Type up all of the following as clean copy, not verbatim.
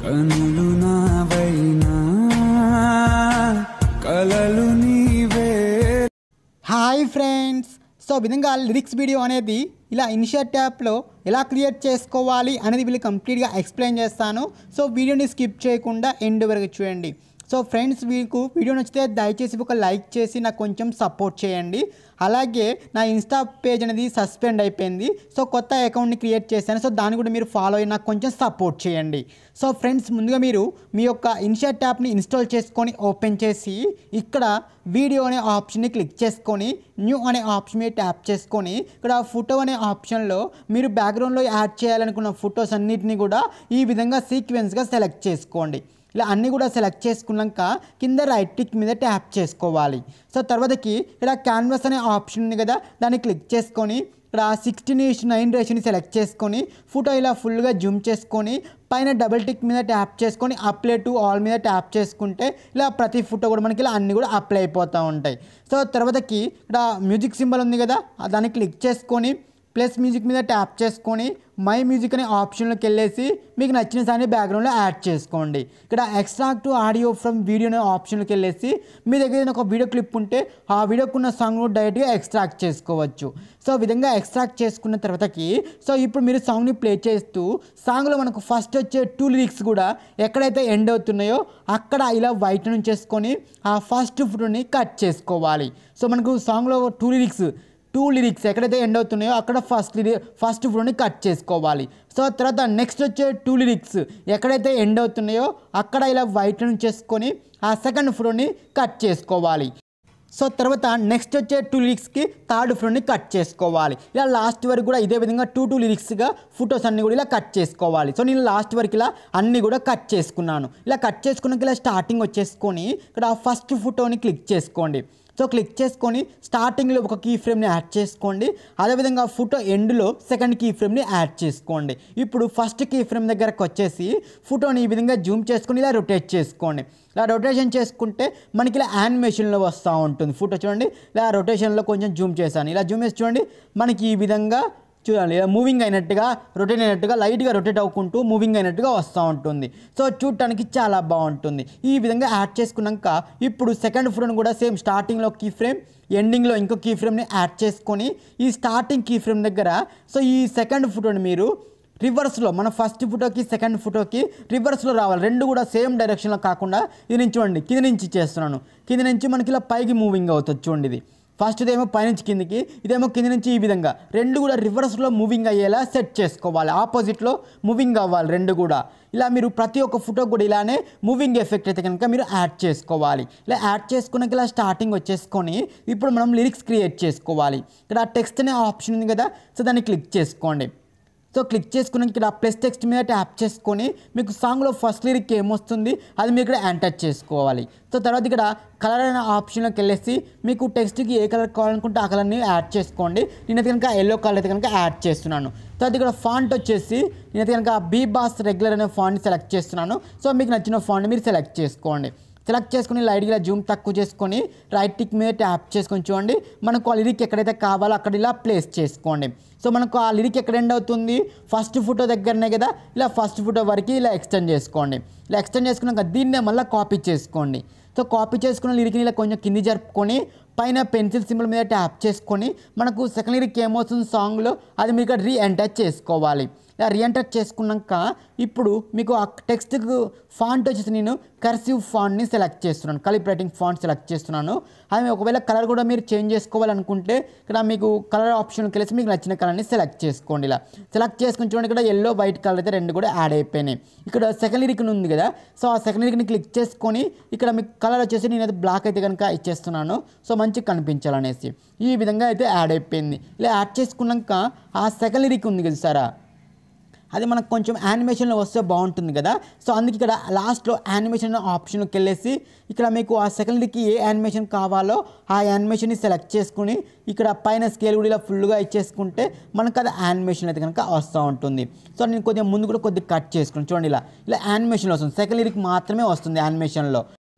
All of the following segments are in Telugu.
కనులు నావైనా కలలు నీవే. హాయ్ ఫ్రెండ్స్, సో విధంగా లిరిక్స్ వీడియో అనేది ఇలా ఇన్షియర్ ట్యాబ్లో ఎలా క్రియేట్ చేసుకోవాలి అనేది వీళ్ళు కంప్లీట్గా ఎక్స్ప్లెయిన్ చేస్తాను. సో వీడియోని స్కిప్ చేయకుండా ఎండ్ వరకు చూడండి. సో ఫ్రెండ్స్, మీకు వీడియో నచ్చితే దయచేసి ఒక లైక్ చేసి నాకు కొంచెం సపోర్ట్ చేయండి. అలాగే నా ఇన్స్టా పేజ్ అనేది సస్పెండ్ అయిపోయింది. సో కొత్త అకౌంట్ని క్రియేట్ చేశాను. సో దాన్ని కూడా మీరు ఫాలో అయ్యి నాకు కొంచెం సపోర్ట్ చేయండి. సో ఫ్రెండ్స్, ముందుగా మీరు మీ యొక్క ఇన్షియర్ ట్యాబ్ని ఇన్స్టాల్ చేసుకొని ఓపెన్ చేసి ఇక్కడ వీడియో అనే ఆప్షన్ని క్లిక్ చేసుకొని న్యూ అనే ఆప్షన్ మీద ట్యాప్ చేసుకొని ఇక్కడ ఫోటో అనే ఆప్షన్లో మీరు బ్యాక్గ్రౌండ్లో యాడ్ చేయాలనుకున్న ఫొటోస్ అన్నిటిని కూడా ఈ విధంగా సీక్వెన్స్గా సెలెక్ట్ చేసుకోండి. ఇలా అన్నీ కూడా సెలెక్ట్ చేసుకున్నాక కింద రైట్ టిక్ మీద ట్యాప్ చేసుకోవాలి. సో తర్వాతకి ఇక్కడ క్యాన్వాస్ అనే ఆప్షన్ ఉంది కదా, దాన్ని క్లిక్ చేసుకొని ఇక్కడ 16:9 రేషియోని సెలెక్ట్ చేసుకొని ఫోటో ఇలా ఫుల్గా జూమ్ చేసుకొని పైన డబుల్ టిక్ మీద ట్యాప్ చేసుకొని అప్లై టు ఆల్ మీద ట్యాప్ చేసుకుంటే ఇలా ప్రతి ఫోటో కూడా మనకి ఇలా అన్నీ కూడా అప్లై అయిపోతూ ఉంటాయి. సో తర్వాతకి ఇక్కడ మ్యూజిక్ సింబల్ ఉంది కదా, దాన్ని క్లిక్ చేసుకొని ప్లస్ మ్యూజిక్ మీద ట్యాప్ చేసుకొని మై మ్యూజిక్ అనే ఆప్షన్లోకి వెళ్ళేసి మీకు నచ్చిన సాంగ్ని బ్యాక్గ్రౌండ్లో యాడ్ చేసుకోండి. ఇక్కడ ఎక్స్ట్రాక్ట్ ఆడియో ఫ్రమ్ వీడియో అనే ఆప్షన్లోకి వెళ్ళేసి మీ దగ్గర ఒక వీడియో క్లిప్ ఉంటే ఆ వీడియోకున్న సాంగ్ను డైరెక్ట్గా ఎక్స్ట్రాక్ట్ చేసుకోవచ్చు. సో విధంగా ఎక్స్ట్రాక్ట్ చేసుకున్న తర్వాతకి సో ఇప్పుడు మీరు సాంగ్ని ప్లే చేస్తూ సాంగ్లో మనకు ఫస్ట్ వచ్చే 2 లిరిక్స్ కూడా ఎక్కడైతే ఎండ్ అవుతున్నాయో అక్కడ ఇలా వైట్ నుంచి చేసుకొని ఆ ఫస్ట్ ఫోటోని కట్ చేసుకోవాలి. సో మనకు సాంగ్లో 2 లిరిక్స్ ఎక్కడైతే ఎండ్ అవుతున్నాయో అక్కడ ఫస్ట్ ఫోటోని కట్ చేసుకోవాలి. సో తర్వాత నెక్స్ట్ వచ్చే 2 లిరిక్స్ ఎక్కడైతే ఎండ్ అవుతున్నాయో అక్కడ ఇలా వైట్ నుంచి చేసుకొని ఆ సెకండ్ ఫోటోని కట్ చేసుకోవాలి. సో తర్వాత నెక్స్ట్ వచ్చే 2 లిరిక్స్కి థర్డ్ ఫోటోని కట్ చేసుకోవాలి. ఇలా లాస్ట్ వరకు కూడా ఇదే విధంగా 2 లిరిక్స్గా ఫొటోస్ అన్నీ కూడా ఇలా కట్ చేసుకోవాలి. సో నేను లాస్ట్ వరకు ఇలా అన్నీ కూడా కట్ చేసుకున్నాను. ఇలా కట్ చేసుకున్నాక ఇలా స్టార్టింగ్ వచ్చేసుకొని ఇక్కడ ఫస్ట్ ఫోటోని క్లిక్ చేసుకోండి. సో క్లిక్ చేసుకొని స్టార్టింగ్లో ఒక కీ ఫ్రేమ్ని యాడ్ చేసుకోండి. అదేవిధంగా ఫోటో ఎండ్లో సెకండ్ కీ ఫ్రేమ్ని యాడ్ చేసుకోండి. ఇప్పుడు ఫస్ట్ కీ ఫ్రేమ్ దగ్గరకు వచ్చేసి ఫోటోని ఈ విధంగా జూమ్ చేసుకొని ఇలా రొటేట్ చేసుకోండి. ఇలా రొటేషన్ చేసుకుంటే మనకి ఇలా యానిమేషన్లో వస్తూ ఉంటుంది. ఫోటో చూడండి, ఇలా రొటేషన్లో కొంచెం జూమ్ చేశాను. ఇలా జూమ్ చేసి చూడండి, మనకి ఈ విధంగా చూడండి ఇలా మూవింగ్ అయినట్టుగా రొటేట్ అయినట్టుగా లైట్గా రొటేట్ అవ్వుకుంటూ మూవింగ్ అయినట్టుగా వస్తూ ఉంటుంది. సో చూడటానికి చాలా బాగుంటుంది. ఈ విధంగా యాడ్ చేసుకున్నాక ఇప్పుడు సెకండ్ ఫోటోని కూడా సేమ్ స్టార్టింగ్లో కీ ఫ్రేమ్ ఎండింగ్లో ఇంకో కీ ఫ్రేమ్ని యాడ్ చేసుకొని ఈ స్టార్టింగ్ కీ ఫ్రేమ్ దగ్గర సో ఈ సెకండ్ ఫోటోని మీరు రివర్స్లో మన ఫస్ట్ ఫోటోకి సెకండ్ ఫోటోకి రివర్స్లో రావాలి. రెండు కూడా సేమ్ డైరెక్షన్లో కాకుండా ఇది నుంచి చూడండి కింద నుంచి చేస్తున్నాను. కింద నుంచి మనకి ఇలా పైకి మూవింగ్ అవుతుంది. చూడండి, ఇది ఫస్ట్ ఇదేమో పైనుంచి కిందికి, ఇదేమో కింద నుంచి ఈ విధంగా రెండు కూడా రివర్స్లో మూవింగ్ అయ్యేలా సెట్ చేసుకోవాలి. ఆపోజిట్లో మూవింగ్ అవ్వాలి రెండు కూడా. ఇలా మీరు ప్రతి ఒక్క ఫోటో కూడా ఇలానే మూవింగ్ ఎఫెక్ట్ అయితే కనుక మీరు యాడ్ చేసుకోవాలి. ఇలా యాడ్ చేసుకున్నాక ఇలా స్టార్టింగ్ వచ్చేసుకొని ఇప్పుడు మనం లిరిక్స్ క్రియేట్ చేసుకోవాలి. ఇక్కడ టెక్స్ట్ అనే ఆప్షన్ ఉంది కదా, సో దాన్ని క్లిక్ చేసుకోండి. సో క్లిక్ చేసుకున్నాక ఇక్కడ ప్లస్ టెక్స్ట్ మీద ట్యాప్ చేసుకొని మీకు సాంగ్లో ఫస్ట్ లిరిక్ ఏమొస్తుంది అది మీరు ఇక్కడ ఎంటర్ చేసుకోవాలి. సో తర్వాత ఇక్కడ కలర్ అనే ఆప్షన్లోకి వెళ్ళేసి మీకు టెక్స్ట్కి ఏ కలర్ కావాలనుకుంటే ఆ కలర్ని యాడ్ చేసుకోండి. నేనైతే కనుక ఎల్లో కలర్ అయితే కనుక యాడ్ చేస్తున్నాను. తర్వాత ఇక్కడ ఫాంట్ వచ్చేసి నేనైతే కనుక బీబాస్ రెగ్యులర్ అనే ఫాంట్ని సెలెక్ట్ చేస్తున్నాను. సో మీకు నచ్చిన ఫాంట్ని మీరు సెలెక్ట్ చేసుకోండి. సెలెక్ట్ చేసుకుని లైట్గా జూమ్ తక్కువ చేసుకొని రైట్ టిక్ మీద ట్యాప్ చేసుకొని చూడండి, మనకు ఆ లిరిక్ ఎక్కడైతే కావాలో అక్కడ ఇలా ప్లేస్ చేసుకోండి. సో మనకు ఆ లిరిక్ ఎక్కడ ఎండ్ అవుతుంది, ఫస్ట్ ఫోటో దగ్గరనే కదా, ఇలా ఫస్ట్ ఫోటో వరకు ఇలా ఎక్స్టెండ్ చేసుకోండి. ఇలా ఎక్స్టెండ్ చేసుకున్నాక దీన్నే మళ్ళీ కాపీ చేసుకోండి. సో కాపీ చేసుకున్న లిరిక్ని ఇలా కొంచెం కింది జరుపుకొని పైన పెన్సిల్ సింబల్ మీద ట్యాప్ చేసుకొని మనకు సెకండ్ లిరిక్ ఏమవుతుంది సాంగ్లో అది మీకు ఇక్కడ రీఎంటర్ చేసుకోవాలి. ఇలా రీఎంటర్ చేసుకున్నాక ఇప్పుడు మీకు ఆ టెక్స్ట్కు ఫాంట్ వచ్చేసి నేను కర్సివ్ ఫాంట్ని సెలెక్ట్ చేస్తున్నాను, కలిప్ రైటింగ్ ఫాంట్ సెలెక్ట్ చేస్తున్నాను. అది ఒకవేళ కలర్ కూడా మీరు చేంజ్ చేసుకోవాలనుకుంటే ఇక్కడ మీకు కలర్ ఆప్షన్కి వెళ్ళేసి మీకు నచ్చిన కలర్ని సెలెక్ట్ చేసుకోండి. ఇలా సెలెక్ట్ చేసుకుని చూడండి, ఇక్కడ ఎల్లో వైట్ కలర్ అయితే రెండు కూడా యాడ్ అయిపోయినాయి. ఇక్కడ సెకండ్ లిరిక్ ఉంది కదా, సో ఆ సెకండ్ లిరిక్ని క్లిక్ చేసుకొని ఇక్కడ మీకు కలర్ వచ్చేసి నేనైతే బ్లాక్ అయితే కనుక ఇచ్చేస్తున్నాను. సో మంచిగా కనిపించాలనేసి ఈ విధంగా అయితే యాడ్ అయిపోయింది. ఇలా యాడ్ చేసుకున్నాక ఆ సెకండ్ లిరిక్ ఉంది కదా సారా, అది మనకు కొంచెం యానిమేషన్లో వస్తే బాగుంటుంది కదా. సో అందుకే ఇక్కడ లాస్ట్లో యానిమేషన్ ఆప్షన్కి వెళ్ళేసి ఇక్కడ మీకు ఆ సెకండ్ లిరిక్కి ఏ యానిమేషన్ కావాలో ఆ యానిమేషన్ని సెలెక్ట్ చేసుకుని ఇక్కడ పైన స్కేల్ కూడా ఇలా ఫుల్గా ఇచ్చేసుకుంటే మనకు అది యానిమేషన్ అయితే కనుక వస్తూ ఉంటుంది. సో నేను కొద్దిగా ముందు కూడా కొద్దిగా కట్ చేసుకుని చూడండి, ఇలా యానిమేషన్ వస్తుంది. సెకండ్ లిరిక్ మాత్రమే వస్తుంది యానిమేషన్లో.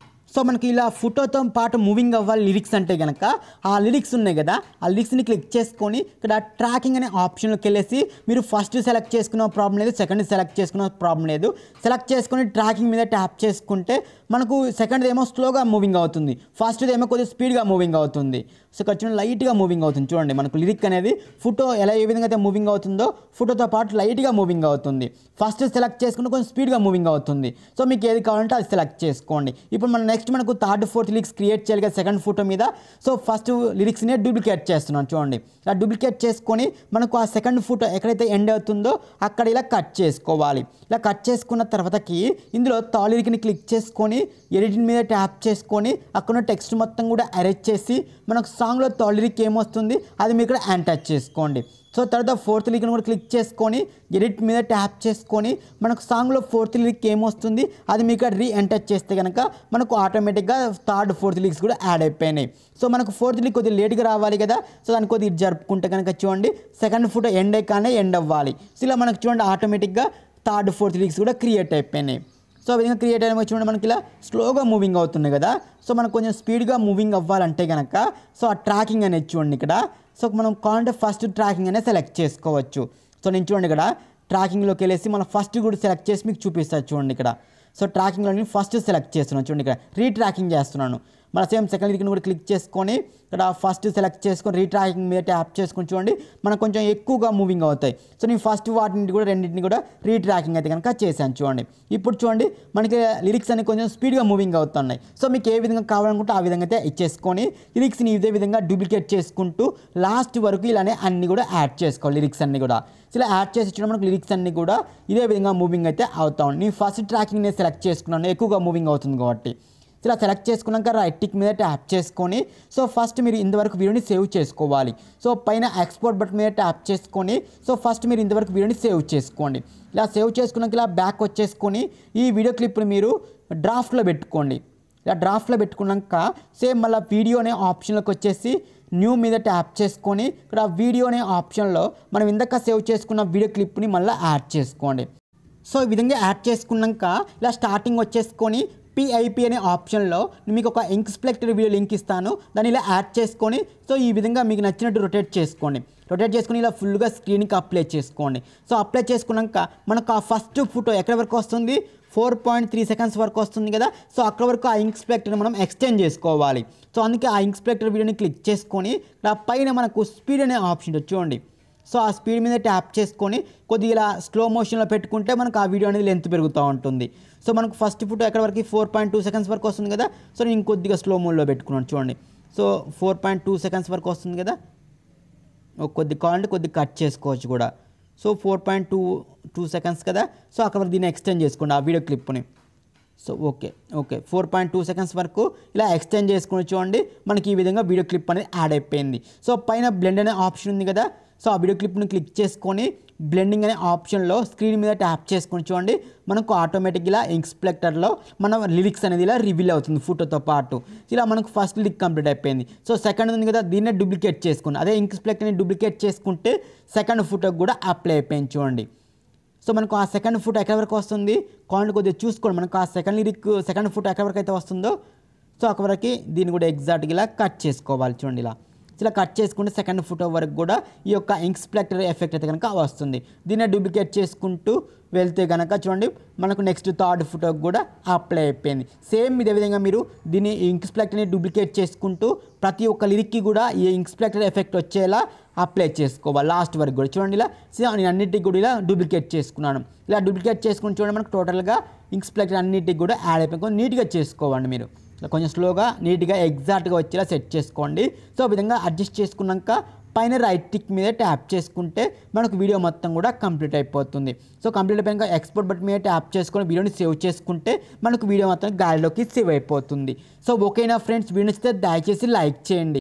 సో మనకి ఇలా ఫోటోతో పాటు మూవింగ్ అవ్వాలి లిరిక్స్ అంటే కనుక ఆ లిరిక్స్ ఉన్నాయి కదా, ఆ లిరిక్స్ని క్లిక్ చేసుకొని ఇక్కడ ట్రాకింగ్ అనే ఆప్షన్లోకి వెళ్ళేసి మీరు ఫస్ట్ సెలెక్ట్ చేసుకున్న ప్రాబ్లం లేదు, సెకండ్ సెలెక్ట్ చేసుకున్న ప్రాబ్లం లేదు. సెలెక్ట్ చేసుకొని ట్రాకింగ్ మీద ట్యాప్ చేసుకుంటే మనకు సెకండ్ ఏమో స్లోగా మూవింగ్ అవుతుంది, ఫస్ట్ ఏమో కొద్దిగా స్పీడ్గా మూవింగ్ అవుతుంది. సో ఇక్కడ చూడండి లైట్గా మూవింగ్ అవుతుంది. చూడండి మనకు లిరిక్ అనేది ఫోటో ఏ విధంగా అయితే మూవింగ్ అవుతుందో ఫోటోతో పాటు లైట్గా మూవింగ్ అవుతుంది. ఫస్ట్ సెలెక్ట్ చేసుకుంటే కొంచెం స్పీడ్గా మూవింగ్ అవుతుంది. సో మీకు ఏది కావాలంటే అది సెలెక్ట్ చేసుకోండి. ఇప్పుడు మనం నెక్స్ట్ మనకు థర్డ్ ఫోర్త్ లిరిక్స్ క్రియేట్ చేయాలి కదా సెకండ్ ఫోటో మీద. సో ఫస్ట్ లిరిక్స్ని డూప్లికేట్ చేస్తున్నాను. చూడండి ఇలా డూప్లికేట్ చేసుకొని మనకు ఆ సెకండ్ ఫోటో ఎక్కడైతే ఎండ్ అవుతుందో అక్కడ ఇలా కట్ చేసుకోవాలి. ఇలా కట్ చేసుకున్న తర్వాతకి ఇందులో థర్డ్ లిరిక్ని క్లిక్ చేసుకొని ఎడిటింగ్ మీద ట్యాప్ చేసుకొని అక్కడ టెక్స్ట్ మొత్తం కూడా అరేంజ్ చేసి మనకు సాంగ్లో థర్డ్ లిరిక్ ఏమొస్తుంది అది మీరు ఇక్కడ టచ్ చేసుకోండి. సో తర్వాత ఫోర్త్ లిరిక్ని కూడా క్లిక్ చేసుకొని ఎడిట్ మీద ట్యాప్ చేసుకొని మనకు సాంగ్లో ఫోర్త్ లిరిక్ ఏమొస్తుంది అది మీకు ఎంటర్ చేస్తే కనుక మనకు ఆటోమేటిక్గా థర్డ్ ఫోర్త్ లిరిక్స్ కూడా యాడ్ అయిపోయినాయి. సో మనకు ఫోర్త్ లిరిక్ కొద్దిగా లేట్గా రావాలి కదా, సో దానికి కొద్దిగా జరుపుకుంటే కనుక చూడండి సెకండ్ ఫోటో ఎండ్ అయ్యానే ఎండ్ అవ్వాలి. సో ఇలా మనకు చూడండి ఆటోమేటిక్గా థర్డ్ ఫోర్త్ లిరిక్స్ కూడా క్రియేట్ అయిపోయినాయి. సో ఆ విధంగా క్రియేట్ అయిన చూడండి మనకి ఇలా స్లోగా మూవింగ్ అవుతుంది కదా. సో మనకు కొంచెం స్పీడ్గా మూవింగ్ అవ్వాలంటే కనుక సో ఆ ట్రాకింగ్ అనేది చూడండి ఇక్కడ. సో మనం కావాలంటే ఫస్ట్ ట్రాకింగ్ అనేది సెలెక్ట్ చేసుకోవచ్చు. సో నేను చూడండి ఇక్కడ ట్రాకింగ్లోకి వెళ్ళేసి మనం ఫస్ట్ కూడా సెలెక్ట్ చేసి మీకు చూపిస్తాను చూడండి ఇక్కడ. సో ట్రాకింగ్లో నేను ఫస్ట్ సెలెక్ట్ చేస్తున్నాను. చూడండి ఇక్కడ రీట్రాకింగ్ చేస్తున్నాను. మన సేమ్ సెకండ్ లిరిక్ని కూడా క్లిక్ చేసుకొని ఇక్కడ ఫస్ట్ సెలెక్ట్ చేసుకొని రీట్రాకింగ్ మీద ట్యాప్ చేసుకొని చూడండి మనకు కొంచెం ఎక్కువగా మూవింగ్ అవుతాయి. సో నేను ఫస్ట్ వాటిని కూడా రెండింటిని కూడా రీట్రాకింగ్ అయితే కనుక చేశాను చూడండి. ఇప్పుడు చూడండి మనకి లిరిక్స్ అన్ని కొంచెం స్పీడ్గా మూవింగ్ అవుతున్నాయి. సో మీకు ఏ విధంగా కావాలనుకుంటే ఆ విధంగా అయితే ఇచ్చేసుకొని లిరిక్స్ని ఇదే విధంగా డూప్లికేట్ చేసుకుంటూ లాస్ట్ వరకు ఇలానే అన్ని కూడా యాడ్ చేసుకోవాలి లిరిక్స్ అన్ని కూడా. సో ఇలా యాడ్ చేసి చూడండి మనకు లిరిక్స్ అన్ని కూడా ఇదే విధంగా మూవింగ్ అయితే అవుతాం. నేను ఫస్ట్ ట్రాకింగ్ నేను సెలెక్ట్ చేసుకున్నాను ఎక్కువగా మూవింగ్ అవుతుంది కాబట్టి. ఇలా సెలెక్ట్ చేసుకున్నాక రైట్ టిక్ మీద ట్యాప్ చేసుకొని సో ఫస్ట్ మీరు ఇంతవరకు వీడియోని సేవ్ చేసుకోవాలి. సో పైన ఎక్స్పోర్ట్ బటన్ మీద ట్యాప్ చేసుకొని సో ఫస్ట్ మీరు ఇంతవరకు వీడియోని సేవ్ చేసుకోండి. ఇలా సేవ్ చేసుకున్నాక ఇలా బ్యాక్ వచ్చేసుకొని ఈ వీడియో క్లిప్ని మీరు డ్రాఫ్ట్లో పెట్టుకోండి. ఇలా డ్రాఫ్ట్లో పెట్టుకున్నాక సేమ్ మళ్ళీ వీడియో అనే ఆప్షన్లోకి వచ్చేసి న్యూ మీద ట్యాప్ చేసుకొని ఇక్కడ వీడియో అనే ఆప్షన్లో మనం ఇందాక సేవ్ చేసుకున్న వీడియో క్లిప్ని మళ్ళీ యాడ్ చేసుకోండి. సో ఈ విధంగా యాడ్ చేసుకున్నాక ఇలా స్టార్టింగ్ వచ్చేసుకొని పిఐపి అనే ఆప్షన్లో మీకు ఒక ఇంక్స్ప్లెక్టర్ వీడియో లింక్ ఇస్తాను, దాన్ని ఇలా యాడ్ చేసుకొని సో ఈ విధంగా మీకు నచ్చినట్టు రొటేట్ చేసుకోండి. రొటేట్ చేసుకుని ఇలా ఫుల్గా స్క్రీన్కి అప్లై చేసుకోండి. సో అప్లై చేసుకున్నాక మనకు ఆ ఫస్ట్ ఫోటో ఎక్కడి వరకు వస్తుంది 4.3 సెకండ్స్ వరకు వస్తుంది కదా. సో అక్కడ వరకు ఆ ఇంక్స్ప్లెక్టర్ని మనం ఎక్స్టెండ్ చేసుకోవాలి. సో అందుకే ఆ ఇంక్స్ప్లెక్టర్ వీడియోని క్లిక్ చేసుకొని ఇలా పైన మనకు స్పీడ్ అనే ఆప్షన్ చూడండి. సో ఆ స్పీడ్ మీద ట్యాప్ చేసుకొని కొద్దిగా ఇలా స్లో మోషన్లో పెట్టుకుంటే మనకు ఆ వీడియో అనేది లెంత్ పెరుగుతూ ఉంటుంది. సో మనకు ఫస్ట్ ఫోటో ఎక్కడ వరకు 4.2 సెకండ్స్ వరకు వస్తుంది కదా. సో నేను ఇంకొద్దిగా స్లో మోడ్లో పెట్టుకున్నాను చూడండి. సో 4.2 సెకండ్స్ వరకు వస్తుంది కదా, కొద్ది కావాలంటే కొద్దిగా కట్ చేసుకోవచ్చు కూడా. సో 4.2 సెకండ్స్ కదా. సో అక్కడ వరకు దీన్ని ఎక్స్టెండ్ చేసుకోండి ఆ వీడియో క్లిప్ని. సో ఓకే 4.2 సెకండ్స్ వరకు ఇలా ఎక్స్టెండ్ చేసుకుని చూడండి మనకి ఈ విధంగా వీడియో క్లిప్ అనేది యాడ్ అయిపోయింది. సో పైన బ్లెండ్ అనే ఆప్షన్ ఉంది కదా. సో ఆ వీడియో క్లిప్ని క్లిక్ చేసుకొని బ్లెండింగ్ అనే ఆప్షన్లో స్క్రీన్ మీద ట్యాప్ చేసుకొని చూడండి మనకు ఆటోమేటిక్గా ఇలా ఇంక్స్ప్లెక్టర్లో మన లిరిక్స్ అనేది ఇలా రివీల్ అవుతుంది ఫోటోతో పాటు. ఇలా మనకు ఫస్ట్ లిరిక్ కంప్లీట్ అయిపోయింది. సో సెకండ్ ఉంది కదా దీన్నే డూప్లికేట్ చేసుకుని అదే ఇంక్స్ప్లెక్టర్ని డూప్లికేట్ చేసుకుంటే సెకండ్ ఫోటోకి కూడా అప్లై అయిపోయింది చూడండి. సో మనకు ఆ సెకండ్ ఫోటో ఎక్కడి వరకు వస్తుంది కావాలంటే కొద్దిగా చూసుకోండి. మనకు ఆ సెకండ్ ఫోటో ఎక్కడి వరకు అయితే వస్తుందో సో అక్కడ వరకు దీన్ని కూడా ఎగ్జాక్ట్గా ఇలా కట్ చేసుకోవాలి చూడండి. ఇలా కట్ చేసుకుంటే సెకండ్ ఫోటో వరకు కూడా ఈ యొక్క ఇంక్స్ప్లెక్టర్ ఎఫెక్ట్ అయితే కనుక వస్తుంది. దీన్ని డూప్లికేట్ చేసుకుంటూ వెళ్తే కనుక చూడండి మనకు నెక్స్ట్ థర్డ్ ఫోటోకి కూడా అప్లై అయిపోయింది. సేమ్ ఇదే విధంగా మీరు దీన్ని ఇంక్స్ప్లెక్టర్ని డూప్లికేట్ చేసుకుంటూ ప్రతి ఒక్క లిరిక్కి కూడా ఈ ఇంక్స్ప్లెక్టర్ ఎఫెక్ట్ వచ్చేలా అప్లై చేసుకోవాలి లాస్ట్ వరకు కూడా చూడండి. ఇలా నేను అన్నిటికి కూడా ఇలా డూప్లికేట్ చేసుకున్నాను. ఇలా డూప్లికేట్ చేసుకుని చూడండి మనకు టోటల్గా ఇంక్స్ప్లెక్టర్ అన్నిటికి కూడా యాడ్ అయిపోయి నీట్గా చేసుకోవాలి మీరు. కొంచెం స్లోగా నీట్గా ఎగ్జాక్ట్గా వచ్చేలా సెట్ చేసుకోండి. సో ఆ విధంగా అడ్జస్ట్ చేసుకున్నాక పైన రైట్ టిక్ మీద ట్యాప్ చేసుకుంటే మనకు వీడియో మొత్తం కూడా కంప్లీట్ అయిపోతుంది. సో కంప్లీట్ అయిపోయాక ఎక్స్పోర్ట్ బటన్ మీద ట్యాప్ చేసుకొని వీడియోని సేవ్ చేసుకుంటే మనకు వీడియో మొత్తం గ్యాలరీలోకి సేవ్ అయిపోతుంది. సో ఓకేనా ఫ్రెండ్స్, వీడియో నచ్చితే దయచేసి లైక్ చేయండి.